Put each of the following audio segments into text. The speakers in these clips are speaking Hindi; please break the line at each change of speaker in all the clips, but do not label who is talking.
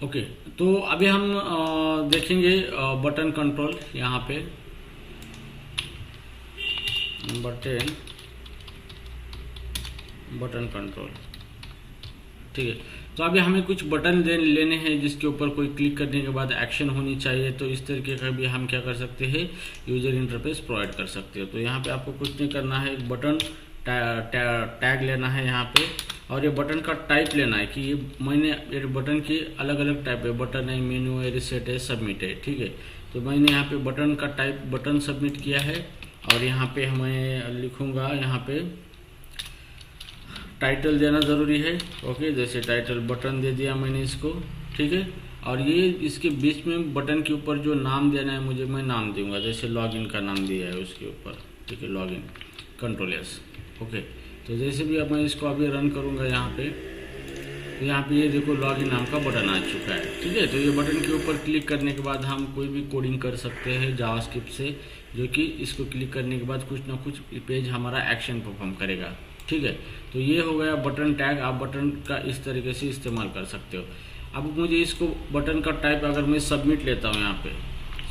ओके, तो अभी हम देखेंगे बटन कंट्रोल। यहाँ पे बटन कंट्रोल, ठीक है। तो अभी हमें कुछ बटन लेने हैं जिसके ऊपर कोई क्लिक करने के बाद एक्शन होनी चाहिए। तो इस तरीके का भी हम क्या कर सकते हैं, यूजर इंटरफेस प्रोवाइड कर सकते हो। तो यहाँ पे आपको कुछ नहीं करना है, एक बटन टैग लेना है यहाँ पे, और ये बटन का टाइप लेना है कि ये बटन की अलग अलग टाइप है, बटन है, मेन्यू है, रिसेट है, सबमिट है, ठीक है। तो मैंने यहाँ पे बटन का टाइप बटन सबमिट किया है, और यहाँ पे मैं लिखूंगा, यहाँ पे टाइटल देना ज़रूरी है। ओके, जैसे टाइटल बटन दे दिया मैंने इसको, ठीक है। और ये इसके बीच में बटन के ऊपर जो नाम देना है मुझे, मैं नाम दूंगा, जैसे लॉगिन का नाम दिया है उसके ऊपर, ठीक है, लॉगिन कंट्रोल एस। ओके, तो जैसे भी अब मैं इसको अभी रन करूंगा यहाँ पे, तो यहाँ पे ये देखो लॉगिन नाम का बटन आ चुका है, ठीक है। तो ये बटन के ऊपर क्लिक करने के बाद हम कोई भी कोडिंग कर सकते हैं जावास्क्रिप्ट से, जो कि इसको क्लिक करने के बाद कुछ ना कुछ पेज हमारा एक्शन परफॉर्म करेगा, ठीक है। तो ये हो गया बटन टैग। आप बटन का इस तरीके से इस्तेमाल कर सकते हो। अब मुझे इसको बटन का टाइप अगर मैं सबमिट लेता हूँ, यहाँ पे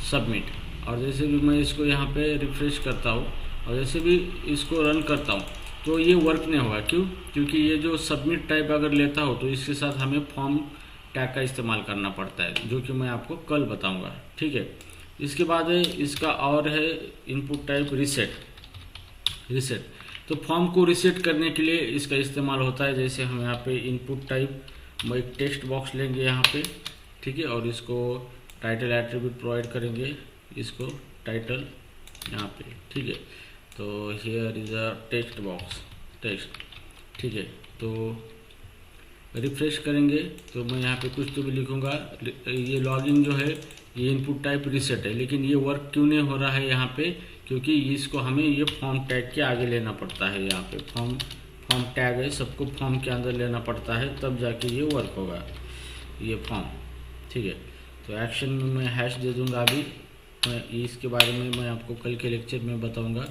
सबमिट, और जैसे भी मैं इसको यहाँ पे रिफ्रेश करता हूँ और जैसे भी इसको रन करता हूँ, तो ये वर्क नहीं होगा। क्यों? क्योंकि ये जो सबमिट टाइप अगर लेता हो तो इसके साथ हमें फॉर्म टैग का इस्तेमाल करना पड़ता है, जो कि मैं आपको कल बताऊँगा, ठीक है। इसके बाद है इसका और है इनपुट टाइप रिसेट। तो फॉर्म को रिसेट करने के लिए इसका इस्तेमाल होता है। जैसे हम यहाँ पे इनपुट टाइप में एक टेक्स्ट बॉक्स लेंगे यहाँ पे, ठीक है, और इसको टाइटल एट्रीब्यूट प्रोवाइड करेंगे, इसको टाइटल यहाँ पे, ठीक है। तो here is a text box, text, ठीक है। तो रिफ्रेश करेंगे तो मैं यहाँ पे कुछ तो भी लिखूँगा। ये लॉगिन जो है ये इनपुट टाइप रिसेट है, लेकिन ये वर्क क्यों नहीं हो रहा है यहाँ पे, क्योंकि इसको हमें ये फॉर्म टैग के आगे लेना पड़ता है। यहाँ पे फॉर्म टैग है, सबको फॉर्म के अंदर लेना पड़ता है, तब जाके ये वर्क होगा, ये फॉर्म, ठीक है। तो एक्शन में मैं हैश दे दूंगा। अभी मैं इसके बारे में मैं आपको कल के लेक्चर में बताऊंगा,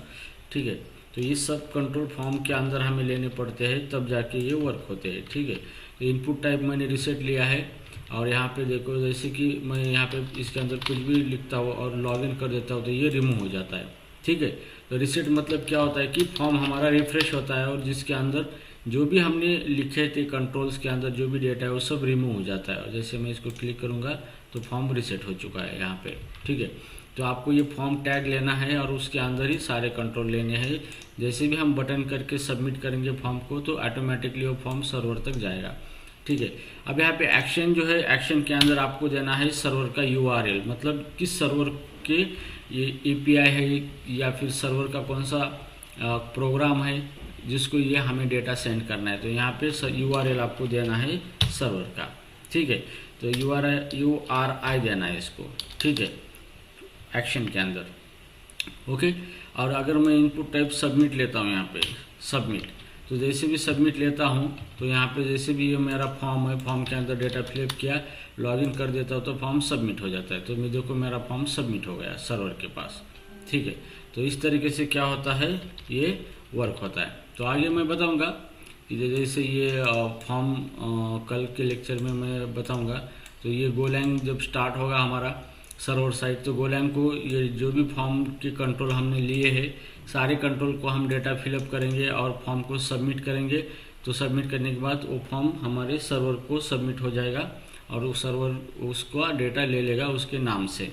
ठीक है। तो ये सब कंट्रोल फॉर्म के अंदर हमें लेने पड़ते हैं, तब जाके ये वर्क होते हैं, ठीक है। तो इनपुट टाइप मैंने रिसेट लिया है, और यहाँ पे देखो जैसे कि मैं यहाँ पे इसके अंदर कुछ भी लिखता हूँ और लॉगिन कर देता हूँ तो ये रिमूव हो जाता है, ठीक है। तो रिसेट मतलब क्या होता है कि फॉर्म हमारा रिफ्रेश होता है और जिसके अंदर जो भी हमने लिखे थे कंट्रोल्स के अंदर जो भी डेटा है वो सब रिमूव हो जाता है। और जैसे मैं इसको क्लिक करूँगा तो फॉर्म रिसेट हो चुका है यहाँ पे, ठीक है। तो आपको ये फॉर्म टैग लेना है और उसके अंदर ही सारे कंट्रोल लेने हैं। जैसे भी हम बटन करके सबमिट करेंगे फॉर्म को तो ऑटोमेटिकली वो फॉर्म सर्वर तक जाएगा, ठीक है। अब यहाँ पे एक्शन जो है, एक्शन के अंदर आपको देना है सर्वर का URL, मतलब किस सर्वर के ये API है या फिर सर्वर का कौन सा प्रोग्राम है जिसको ये हमें डेटा सेंड करना है। तो यहाँ पे URL आपको देना है सर्वर का, ठीक है। तो URI देना है इसको, ठीक है, एक्शन के अंदर, ओके। और अगर मैं इनपुट टाइप सबमिट लेता हूँ, यहाँ पे सबमिट, तो जैसे भी सबमिट लेता हूँ तो यहाँ पे जैसे भी ये मेरा फॉर्म है, फॉर्म के अंदर डेटा फिलअप किया, लॉगिन कर देता हूँ तो फॉर्म सबमिट हो जाता है। तो मैं देखो मेरा फॉर्म सबमिट हो गया सर्वर के पास, ठीक है। तो इस तरीके से क्या होता है, ये वर्क होता है। तो आगे मैं बताऊँगा कि जैसे ये फॉर्म कल के लेक्चर में मैं बताऊँगा। तो ये गोलैंग जब स्टार्ट होगा हमारा सर्वर साइड, तो गोलैंग को ये जो भी फॉर्म के कंट्रोल हमने लिए हैं सारे कंट्रोल को हम डेटा फिलअप करेंगे और फॉर्म को सबमिट करेंगे। तो सबमिट करने के बाद वो फॉर्म हमारे सर्वर को सबमिट हो जाएगा और वो सर्वर उसका डेटा ले लेगा उसके नाम से,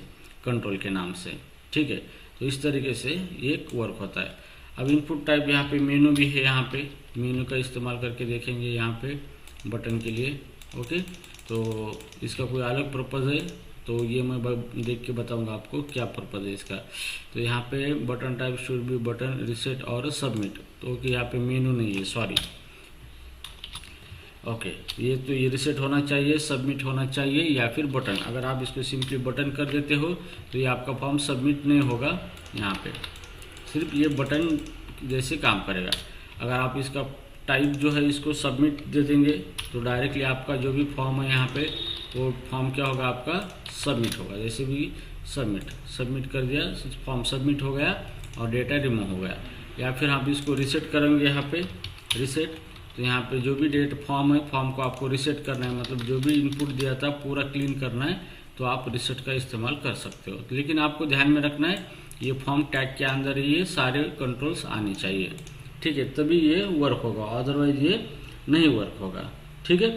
कंट्रोल के नाम से, ठीक है। तो इस तरीके से ये वर्क होता है। अब इनपुट टाइप यहाँ पे मेनू भी है, यहाँ पे मेनू का इस्तेमाल करके देखेंगे यहाँ पे बटन के लिए, ओके। तो इसका कोई अलग पर्पज़ है तो ये मैं देख के बताऊंगा आपको क्या पर्पज़ है इसका। तो यहाँ पे button type should be button reset और सबमिट, तो कि यहाँ पे मेनू नहीं है, सॉरी, ओके। ये तो ये रिसेट होना चाहिए, सबमिट होना चाहिए या फिर बटन। अगर आप इसको सिंपली बटन कर देते हो तो ये आपका फॉर्म सबमिट नहीं होगा, यहाँ पे सिर्फ ये बटन जैसे काम करेगा। अगर आप इसका टाइप जो है इसको सबमिट दे देंगे तो डायरेक्टली आपका जो भी फॉर्म है यहाँ पे वो फॉर्म क्या होगा, आपका सबमिट होगा। जैसे भी सबमिट कर दिया, फॉर्म सबमिट हो गया और डेटा रिमूव हो गया। या फिर आप इसको रिसेट करेंगे, यहाँ पे रिसेट, तो यहाँ पे जो भी डेट फॉर्म है, फॉर्म को आपको रिसेट करना है, मतलब जो भी इनपुट दिया था पूरा क्लीन करना है, तो आप रिसेट का इस्तेमाल कर सकते हो। लेकिन आपको ध्यान में रखना है ये फॉर्म टैग के अंदर ये सारे कंट्रोल्स आने चाहिए, ठीक है, तभी ये वर्क होगा, अदरवाइज ये नहीं वर्क होगा, ठीक है।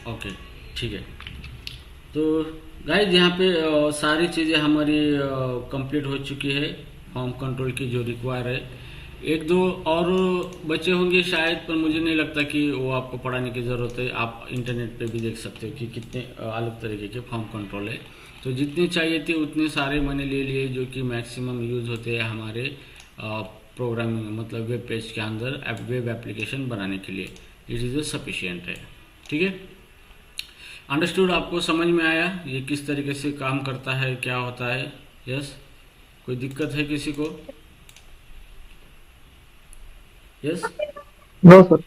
ओके, ठीक है। तो गाइज यहाँ पे सारी चीज़ें हमारी कंप्लीट हो चुकी है फॉर्म कंट्रोल की जो रिक्वायर है। एक दो और बचे होंगे शायद, पर मुझे नहीं लगता कि वो आपको पढ़ाने की ज़रूरत है। आप इंटरनेट पे भी देख सकते हो कि कितने अलग तरीके के फॉर्म कंट्रोल है। तो जितने चाहिए थे उतने सारे मैंने ले लिए, जो कि मैक्सिमम यूज़ होते हैं हमारे प्रोग्रामिंग, मतलब वेब पेज के अंदर वेब एप्लीकेशन बनाने के लिए। इट इज़ सफिशियंट है, ठीक है। अंडरस्टूड, आपको समझ में आया ये किस तरीके से काम करता है, क्या होता है? यस, कोई दिक्कत है किसी को? Yes,
no sir.